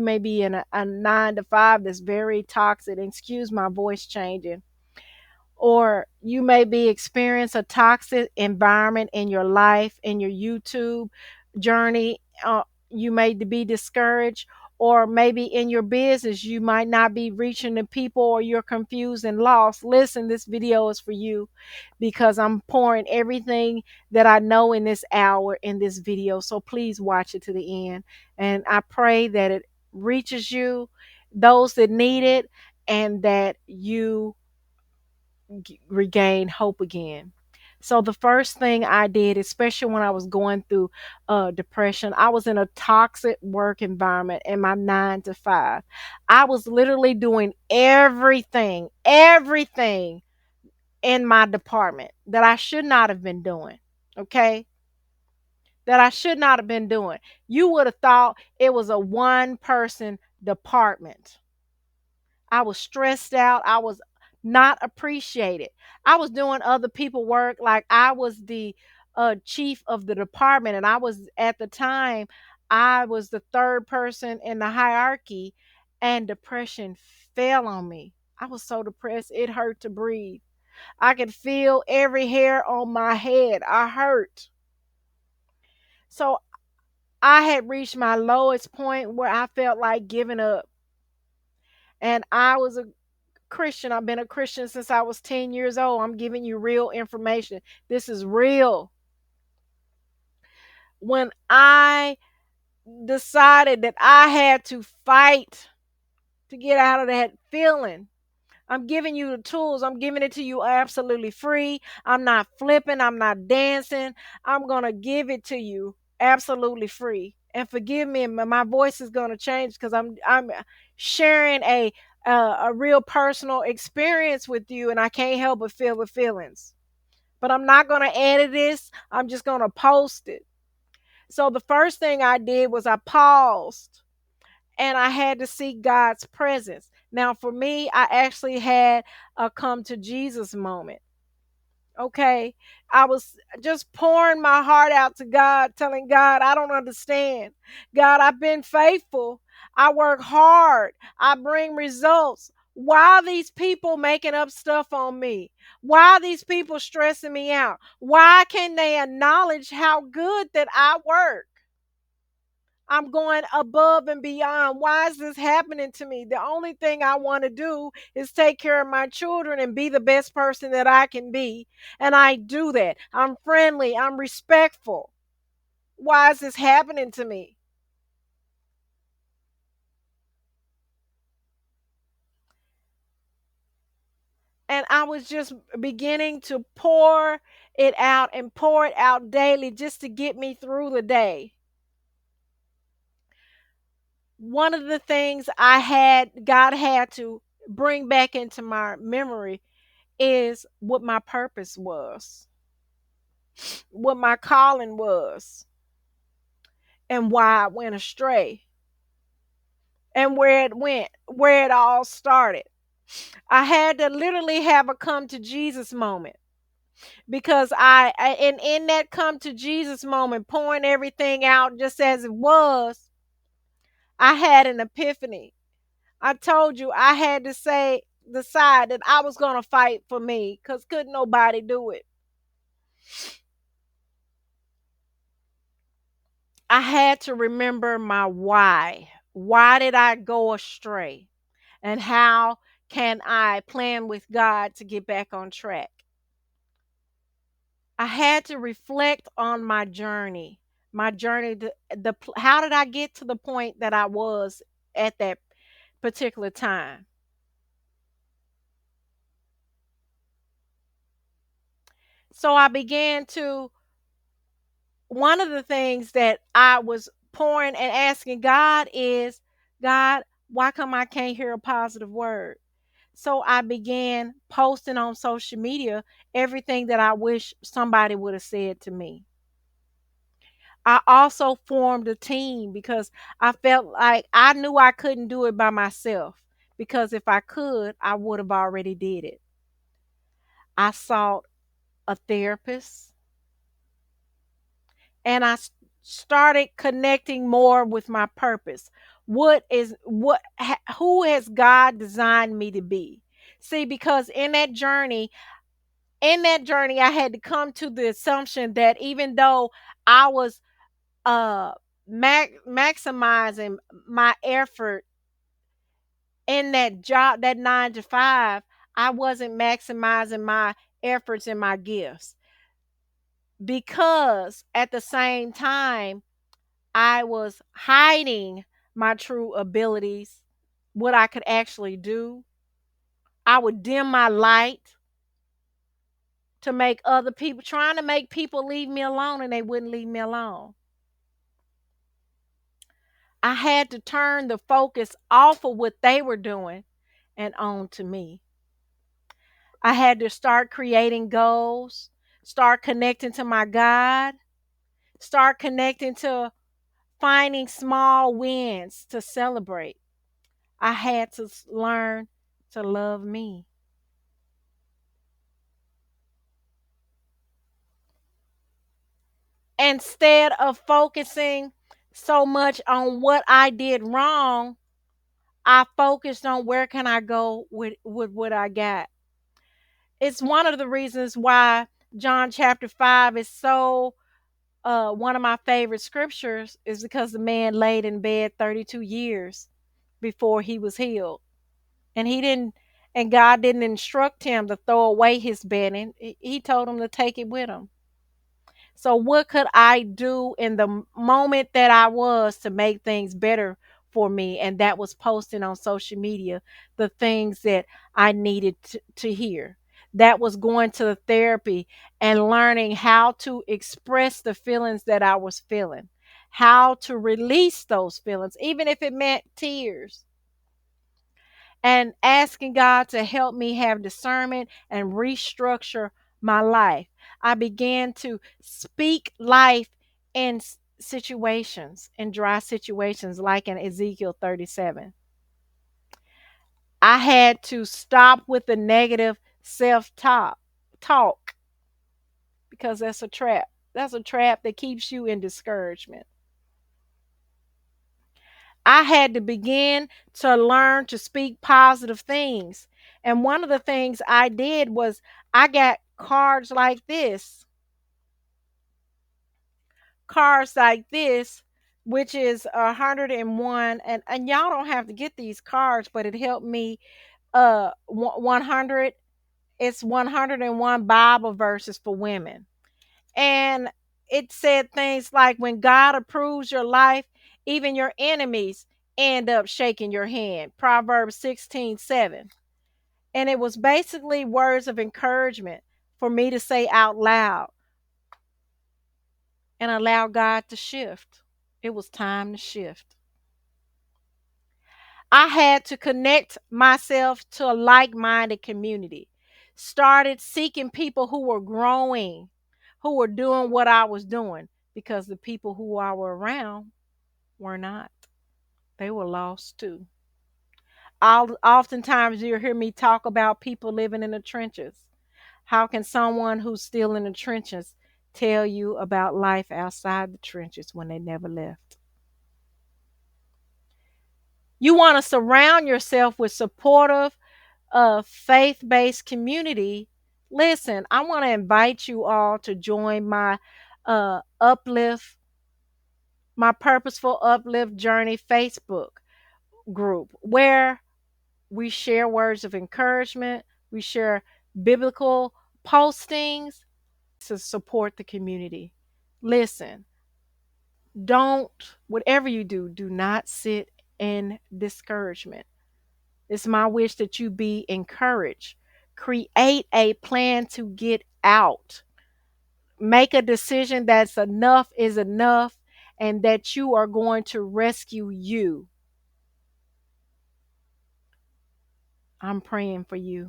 may be in a 9 to 5 that's very toxic. Excuse my voice changing. Or you may be experience a toxic environment in your life, in your YouTube journey. You may be discouraged, or maybe in your business you might not be reaching the people, or you're confused and lost. Listen, this video is for you, because I'm pouring everything that I know in this hour in this video. So please watch it to the end, and I pray that it reaches you, those that need it, and that you regain hope again. So the first thing I did, especially when I was going through depression, I was in a toxic work environment in my 9 to 5. I was literally doing everything in my department that I should not have been doing. Okay, that I should not have been doing. You would have thought it was a one person department. I was stressed out. I was not appreciated. I was doing other people work like I was the chief of the department, and I was at the time I was the third person in the hierarchy, and depression fell on me. I was so depressed it hurt to breathe. I could feel every hair on my head. I hurt. So I had reached my lowest point where I felt like giving up. And I was a Christian. I've been a Christian since I was 10 years old. I'm giving you real information. This is real. When I decided that I had to fight to get out of that feeling, I'm giving you the tools. I'm giving it to you absolutely free. I'm not flipping. I'm not dancing. I'm going to give it to you absolutely free. And forgive me, my voice is going to change because I'm sharing a real personal experience with you, and I can't help but feel the feelings. But I'm not going to edit this. I'm just going to post it. So the first thing I did was I paused, and I had to seek God's presence. Now, for me, I actually had a come to Jesus moment. Okay. I was just pouring my heart out to God, telling God, I don't understand. God, I've been faithful. I work hard. I bring results. Why are these people making up stuff on me? Why are these people stressing me out? Why can't they acknowledge how good that I work? I'm going above and beyond. Why is this happening to me? The only thing I want to do is take care of my children and be the best person that I can be. And I do that. I'm friendly. I'm respectful. Why is this happening to me? And I was just beginning to pour it out and pour it out daily just to get me through the day. One of the things God had to bring back into my memory is what my purpose was, what my calling was, and why I went astray, and where it went, where it all started. I had to literally have a come to Jesus moment, because and in that come to Jesus moment, pouring everything out just as it was, I had an epiphany. I told you I had to decide that I was going to fight for me, because couldn't nobody do it. I had to remember my why. Why did I go astray? And how can I plan with God to get back on track? I had to reflect on my journey. My journey, how did I get to the point that I was at that particular time? So I began to, one of the things that I was pouring and asking God is, God, why come I can't hear a positive word? So I began posting on social media everything that I wish somebody would have said to me. I also formed a team because I felt like I knew I couldn't do it by myself, because if I could, I would have already did it. I sought a therapist, and I started connecting more with my purpose. who has God designed me to be? See, because in that journey I had to come to the assumption that even though I was uh maximizing my effort in that job, that 9 to 5, I wasn't maximizing my efforts and my gifts, because at the same time I was hiding my true abilities, what I could actually do. I would dim my light to make other people, trying to make people leave me alone, and they wouldn't leave me alone. I had to turn the focus off of what they were doing and on to me. I had to start creating goals, start connecting to my God, start connecting to finding small wins to celebrate. I had to learn to love me. Instead of focusing so much on what I did wrong, I focused on where can I go with what I got. It's one of the reasons why John chapter 5 is so one of my favorite scriptures, is because the man laid in bed 32 years before he was healed. And he didn't and God didn't instruct him to throw away his bed, and he told him to take it with him. So what could I do in the moment that I was to make things better for me? And that was posting on social media the things that I needed to hear. That was going to the therapy and learning how to express the feelings that I was feeling, how to release those feelings, even if it meant tears, and asking God to help me have discernment and restructure my life. I began to speak life in situations, in dry situations, like in Ezekiel 37. I had to stop with the negative self talk, because that's a trap. That's a trap that keeps you in discouragement. I had to begin to learn to speak positive things. And one of the things I did was I got cards like this, which is 101. And y'all don't have to get these cards, but it helped me. 100, it's 101 Bible verses for women. And it said things like, when God approves your life, even your enemies end up shaking your hand. Proverbs 16:7. And it was basically words of encouragement for me to say out loud and allow God to shift. It was time to shift. I had to connect myself to a like minded community. Started seeking people who were growing, who were doing what I was doing, because the people who I were around were not. They were lost too. Oftentimes you'll hear me talk about people living in the trenches. How can someone who's still in the trenches tell you about life outside the trenches when they never left? You want to surround yourself with supportive, faith-based community. Listen, I want to invite you all to join uplift, my purposeful uplift journey Facebook group, where we share words of encouragement, we share biblical postings to support the community. Listen, whatever you do, do not sit in discouragement. It's my wish that you be encouraged. Create a plan to get out. Make a decision that's enough is enough, and that you are going to rescue you. I'm praying for you.